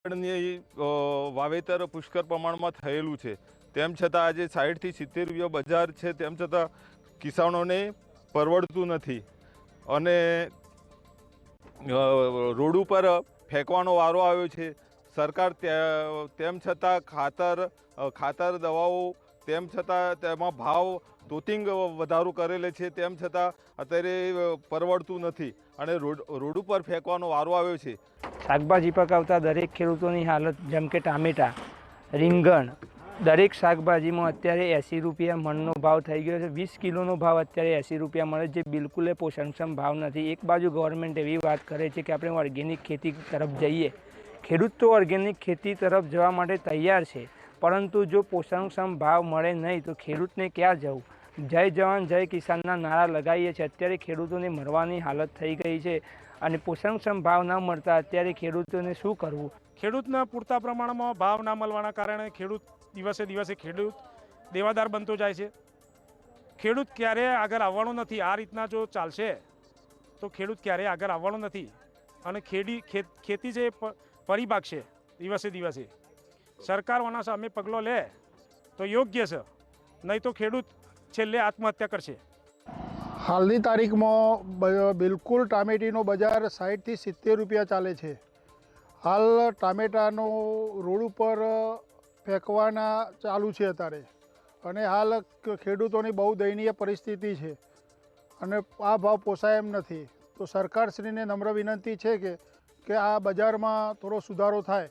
ની વાવેતર પુષ્કળ પ્રમાણમાં થયેલું છે, તેમ છતાં આજે 60 થી 70 રૂપિયા બજાર છે, તેમ છતાં કિસાનોને પરવડતું નથી અને રોડ ઉપર ફેંકવાનો વારો આવ્યો છે. સરકાર તેમ છતાં ખાતર દવાઓ તેમ છતાં તેમાં ભાવ તોતિંગ વધારો કરેલો છે, તેમ છતાં અત્યારે પરવડતું નથી અને રોડ ઉપર ફેંકવાનો વારો આવ્યો છે. શાકભાજી પકાવતા દરેક ખેડૂતોની હાલત, જેમ કે ટામેટાં, રીંગણ, દરેક શાકભાજીમાં અત્યારે 80 રૂપિયા મણનો ભાવ થઈ ગયો છે. 20 કિલોનો ભાવ અત્યારે 80 રૂપિયા મળે, જે બિલકુલ પોષણક્ષમ ભાવ નથી. એક બાજુ ગવર્મેન્ટ એવી વાત કરે છે કે આપણે ઓર્ગેનિક ખેતી તરફ જઈએ. ખેડૂત તો ઓર્ગેનિક ખેતી તરફ જવા માટે તૈયાર છે, પરંતુ જો પોષણક્ષમ ભાવ મળે નહીં તો ખેડૂતને ક્યાં જવું? જય જવાન જય કિસાનના નારા લગાવીએ છીએ. અત્યારે ખેડૂતોને મરવાની હાલત થઈ ગઈ છે અને પોષણક્ષમ ભાવ ન મળતા અત્યારે ખેડૂતોને શું કરવું? ખેડૂતના પૂરતા પ્રમાણમાં ભાવ ના મળવાના કારણે ખેડૂત દિવસે દિવસે ખેડૂત દેવાદાર બનતો જાય છે. ખેડૂત ક્યારેય આગળ આવવાનો નથી. આ રીતના જો ચાલશે તો ખેડૂત ક્યારેય આગળ આવવાનો નથી અને ખેતી છે પરી ભાગશે દિવસે દિવસે. સરકાર આના સામે પગલો લે તો યોગ્ય છે, નહીં તો ખેડૂત છેલ્લે આત્મહત્યા કરશે. હાલની તારીખમાં બિલકુલ ટામેટીનો બજાર 60 થી 70 રૂપિયા ચાલે છે. હાલ ટામેટાનો રોડ ઉપર ફેંકવાના ચાલુ છે અત્યારે, અને હાલ ખેડૂતોની બહુ દયનીય પરિસ્થિતિ છે અને આ ભાવ પોસાય એમ નથી. તો સરકારશ્રીને નમ્ર વિનંતી છે કે આ બજારમાં થોડો સુધારો થાય.